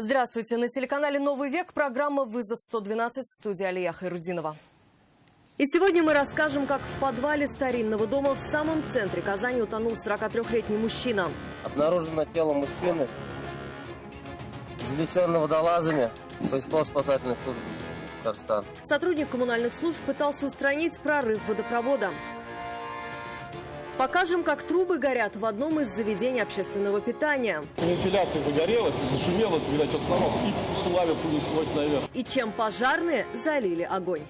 Здравствуйте. На телеканале «Новый век» программа «Вызов 112» в студии Алия Хайрудинова. И сегодня мы расскажем, как в подвале старинного дома в самом центре Казани утонул 43-летний мужчина. Обнаружено тело мужчины, извлеченного водолазами поисково-спасательной службы Татарстана. Сотрудник коммунальных служб пытался устранить прорыв водопровода. Покажем, как трубы горят в одном из заведений общественного питания. Вентиляция загорелась, зашумела, видать, что-то сломалось, и пламя понеслось наверх. И чем пожарные залили огонь.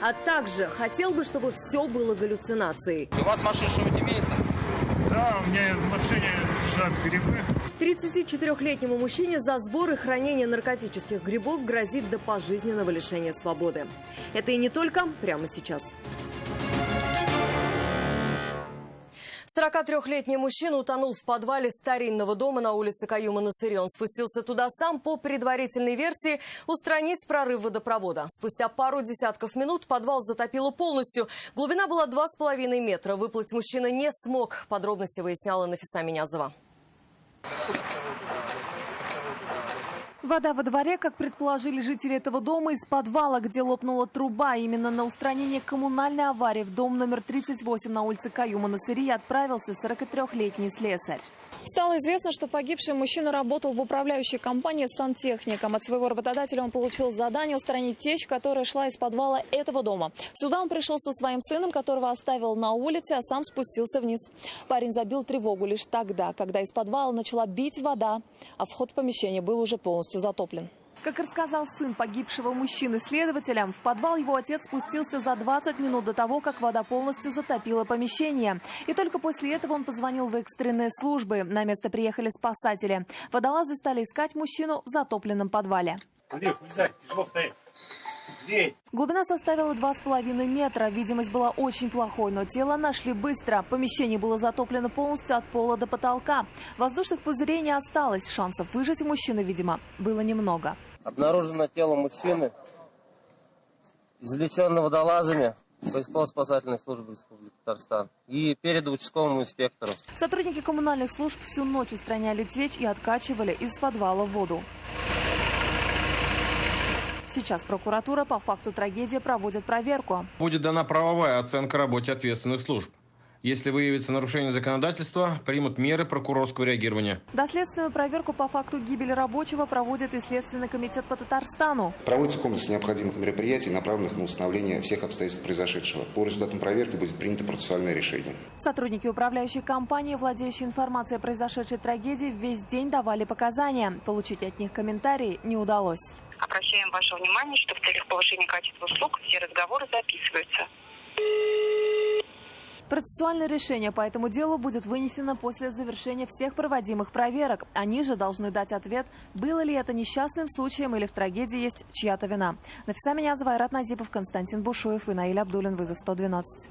А также хотел бы, чтобы все было галлюцинацией. У вас в машине что-нибудь имеется? Да, у меня в машине лежат грибы. 34-летнему мужчине за сбор и хранение наркотических грибов грозит до пожизненного лишения свободы. Это и не только прямо сейчас. 43-летний мужчина утонул в подвале старинного дома на улице Каюма-Насыри. Он спустился туда сам по предварительной версии устранить прорыв водопровода. Спустя пару десятков минут подвал затопило полностью. Глубина была 2,5 метра. Выплыть мужчина не смог. Подробности выясняла Нафиса Минязова. Вода во дворе, как предположили жители этого дома, из подвала, где лопнула труба. Именно на устранение коммунальной аварии в дом номер 38 на улице Каюма-Насыри отправился 43-летний слесарь. Стало известно, что погибший мужчина работал в управляющей компании с сантехником. От своего работодателя он получил задание устранить течь, которая шла из подвала этого дома. Сюда он пришел со своим сыном, которого оставил на улице, а сам спустился вниз. Парень забил тревогу лишь тогда, когда из подвала начала бить вода, а вход в помещение был уже полностью затоплен. Как рассказал сын погибшего мужчины следователям, в подвал его отец спустился за 20 минут до того, как вода полностью затопила помещение. И только после этого он позвонил в экстренные службы. На место приехали спасатели. Водолазы стали искать мужчину в затопленном подвале. Глубина составила 2,5 метра. Видимость была очень плохой, но тело нашли быстро. Помещение было затоплено полностью от пола до потолка. Воздушных пузырей не осталось. Шансов выжить у мужчины, видимо, было немного. Обнаружено тело мужчины, извлеченного водолазами поисково-спасательной службы Республики Татарстан, и передал участковому инспектору. Сотрудники коммунальных служб всю ночь устраняли течь и откачивали из подвала воду. Сейчас прокуратура по факту трагедии проводит проверку. Будет дана правовая оценка работе ответственных служб. Если выявится нарушение законодательства, примут меры прокурорского реагирования. Доследственную проверку по факту гибели рабочего проводит и Следственный комитет по Татарстану. Проводится комплекс необходимых мероприятий, направленных на установление всех обстоятельств произошедшего. По результатам проверки будет принято процессуальное решение. Сотрудники управляющей компании, владеющие информацией о произошедшей трагедии, весь день давали показания. Получить от них комментарии не удалось. Обращаем ваше внимание, что в целях повышения качества услуг все разговоры записываются. Процессуальное решение по этому делу будет вынесено после завершения всех проводимых проверок. Они же должны дать ответ, было ли это несчастным случаем или в трагедии есть чья-то вина. Нафиса Минязова, Айрат Назипов, Константин Бушуев и Наиль Абдулин. Вызов 112.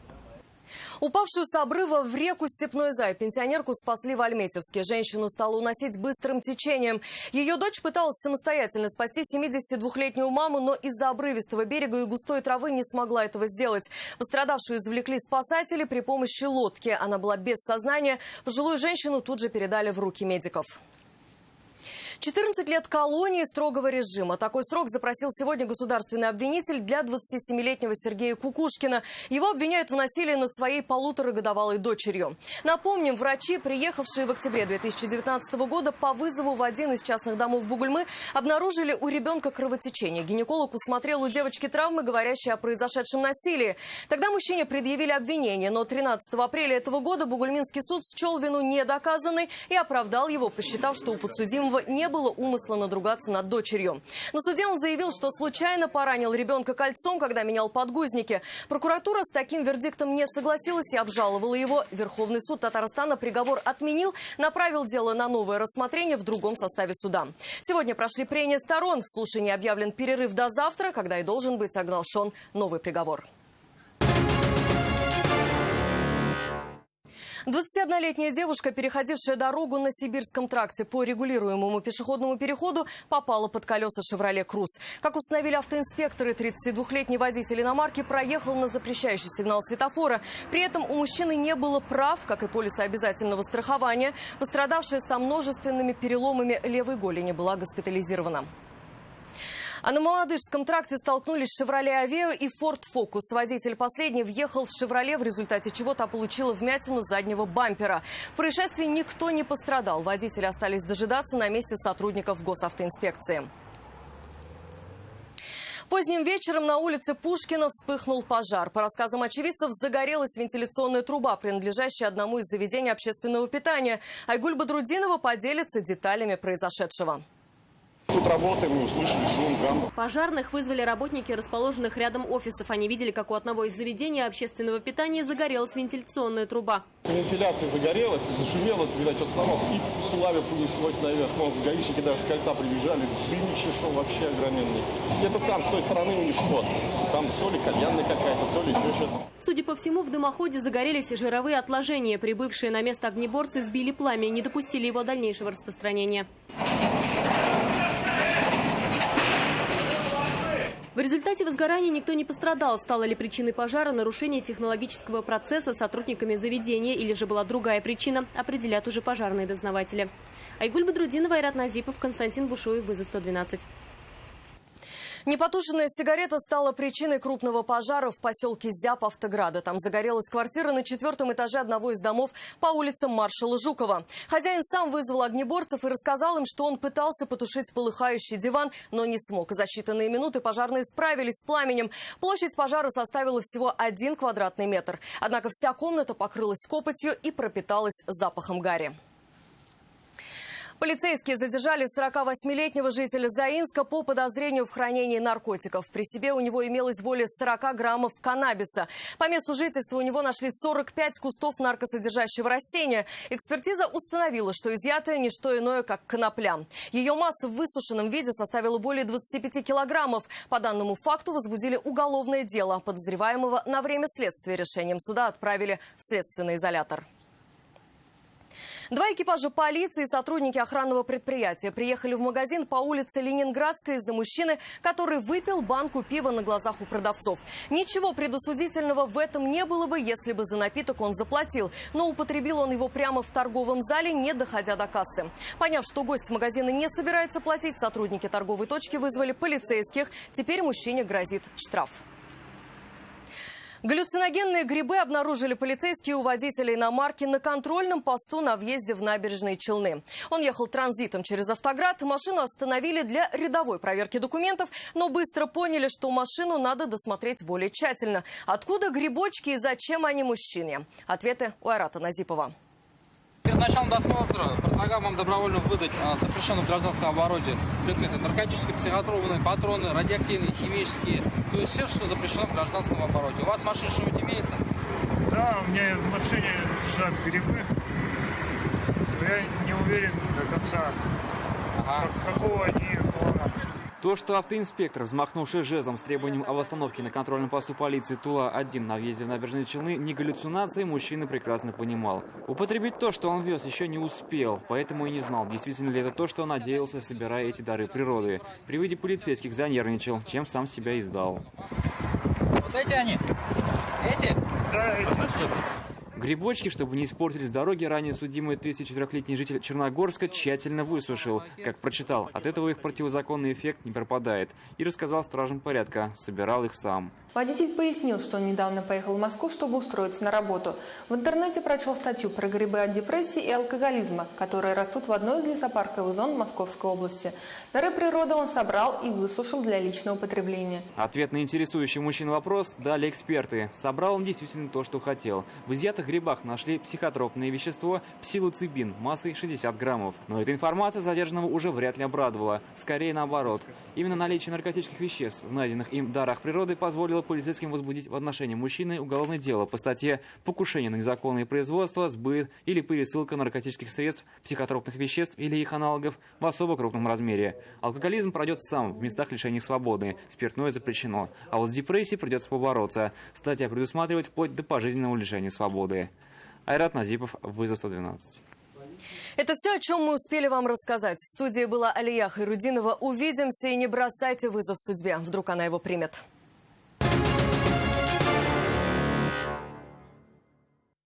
Упавшую с обрыва в реку Степной Зай пенсионерку спасли в Альметьевске. Женщину стало уносить быстрым течением. Ее дочь пыталась самостоятельно спасти 72-летнюю маму, но из-за обрывистого берега и густой травы не смогла этого сделать. Пострадавшую извлекли спасатели при помощи лодки. Она была без сознания. Пожилую женщину тут же передали в руки медиков. 14 лет колонии строгого режима. Такой срок запросил сегодня государственный обвинитель для 27-летнего Сергея Кукушкина. Его обвиняют в насилии над своей 1,5-годовалой дочерью. Напомним, врачи, приехавшие в октябре 2019 года по вызову в один из частных домов Бугульмы, обнаружили у ребенка кровотечение. Гинеколог усмотрел у девочки травмы, говорящие о произошедшем насилии. Тогда мужчине предъявили обвинение, но 13 апреля этого года Бугульминский суд счел вину недоказанной и оправдал его, посчитав, что у подсудимого не было умысла надругаться над дочерью. На суде он заявил, что случайно поранил ребенка кольцом, когда менял подгузники. Прокуратура с таким вердиктом не согласилась и обжаловала его. Верховный суд Татарстана приговор отменил, направил дело на новое рассмотрение в другом составе суда. Сегодня прошли прения сторон. В слушании объявлен перерыв до завтра, когда и должен быть оглашен новый приговор. 21-летняя девушка, переходившая дорогу на Сибирском тракте по регулируемому пешеходному переходу, попала под колеса «Шевроле Круз». Как установили автоинспекторы, 32-летний водитель иномарки проехал на запрещающий сигнал светофора. При этом у мужчины не было прав, как и полиса обязательного страхования. Пострадавшая со множественными переломами левой голени была госпитализирована. А на Мамадышском тракте столкнулись «Шевроле Авео» и «Форд Фокус». Водитель последний въехал в «Шевроле», в результате чего та получила вмятину заднего бампера. В происшествии никто не пострадал. Водители остались дожидаться на месте сотрудников госавтоинспекции. Поздним вечером на улице Пушкина вспыхнул пожар. По рассказам очевидцев, загорелась вентиляционная труба, принадлежащая одному из заведений общественного питания. Айгуль Бадрудинова поделится деталями произошедшего. Тут работаем, мы услышали шум, гам. Пожарных вызвали работники расположенных рядом офисов. Они видели, как у одного из заведений общественного питания загорелась вентиляционная труба. Вентиляция загорелась, зашумела, видать, что-то сломалось. И пламя понеслось наверх. Но гаишники даже с кольца прибежали. Дымище шел вообще огроменный. Где-то там, с той стороны у них вход. Там то ли кальянная какая-то, то ли еще что-то. Судя по всему, в дымоходе загорелись жировые отложения. Прибывшие на место огнеборцы сбили пламя и не допустили его дальнейшего распространения. В результате возгорания никто не пострадал. Стало ли причиной пожара нарушение технологического процесса сотрудниками заведения или же была другая причина, определят уже пожарные дознаватели. Айгуль Бадрудинова, Айрат Назипов, Константин Бушуев, вызов 112. Непотушенная сигарета стала причиной крупного пожара в поселке Зяб Автограда. Там загорелась квартира на 4-м этаже одного из домов по улице Маршала Жукова. Хозяин сам вызвал огнеборцев и рассказал им, что он пытался потушить полыхающий диван, но не смог. За считанные минуты пожарные справились с пламенем. Площадь пожара составила всего 1 квадратный метр. Однако вся комната покрылась копотью и пропиталась запахом гари. Полицейские задержали 48-летнего жителя Заинска по подозрению в хранении наркотиков. При себе у него имелось более 40 граммов каннабиса. По месту жительства у него нашли 45 кустов наркосодержащего растения. Экспертиза установила, что изъятое не что иное, как конопля. Ее масса в высушенном виде составила более 25 килограммов. По данному факту возбудили уголовное дело. Подозреваемого на время следствия решением суда отправили в следственный изолятор. 2 экипажа полиции и сотрудники охранного предприятия приехали в магазин по улице Ленинградской из-за мужчины, который выпил банку пива на глазах у продавцов. Ничего предосудительного в этом не было бы, если бы за напиток он заплатил. Но употребил он его прямо в торговом зале, не доходя до кассы. Поняв, что гость магазина не собирается платить, сотрудники торговой точки вызвали полицейских. Теперь мужчине грозит штраф. Галлюциногенные грибы обнаружили полицейские у водителя иномарки на контрольном посту на въезде в Набережные Челны. Он ехал транзитом через Автоград. Машину остановили для рядовой проверки документов, но быстро поняли, что машину надо досмотреть более тщательно. Откуда грибочки и зачем они мужчине? Ответы у Айрата Назипова. Перед началом досмотра предлагаем вам добровольно выдать запрещенном в гражданском обороте предметы наркотические, психотропные, патроны, радиоактивные, химические. То есть все, что запрещено в гражданском обороте. У вас в машине что-нибудь имеется? Да, у меня в машине лежат грибы. Но я не уверен до конца, какого они плана. То, что автоинспектор, взмахнувший жезлом с требованием о восстановке на контрольном посту полиции Тула-1 на въезде в Набережные Челны, не галлюцинации, мужчина прекрасно понимал. Употребить то, что он вез, еще не успел, поэтому и не знал, действительно ли это то, что он надеялся, собирая эти дары природы. При виде полицейских занервничал, чем сам себя и сдал. Вот эти они? Эти? Да, эти. Грибочки, чтобы не испортились дороги, ранее судимый 34-летний житель Черногорска тщательно высушил. Как прочитал, от этого их противозаконный эффект не пропадает. И рассказал стражам порядка, собирал их сам. Водитель пояснил, что он недавно поехал в Москву, чтобы устроиться на работу. В интернете прочел статью про грибы от депрессии и алкоголизма, которые растут в одной из лесопарковых зон Московской области. Дары природы он собрал и высушил для личного потребления. Ответ на интересующий мужчин вопрос дали эксперты. Собрал он действительно то, что хотел. В изъятых грибах нашли психотропное вещество псилоцибин массой 60 граммов. Но эта информация задержанного уже вряд ли обрадовала. Скорее наоборот. Именно наличие наркотических веществ в найденных им дарах природы позволило полицейским возбудить в отношении мужчины уголовное дело по статье «Покушение на незаконное производство, сбыт или пересылка наркотических средств, психотропных веществ или их аналогов в особо крупном размере». Алкоголизм пройдет сам в местах лишения свободы. Спиртное запрещено. А вот с депрессией придется побороться. Статья предусматривает вплоть до пожизненного лишения свободы. Айрат Назипов, «Вызов 112». Это все, о чем мы успели вам рассказать. В студии была Алия Хайрудинова. Увидимся и не бросайте вызов судьбе. Вдруг она его примет.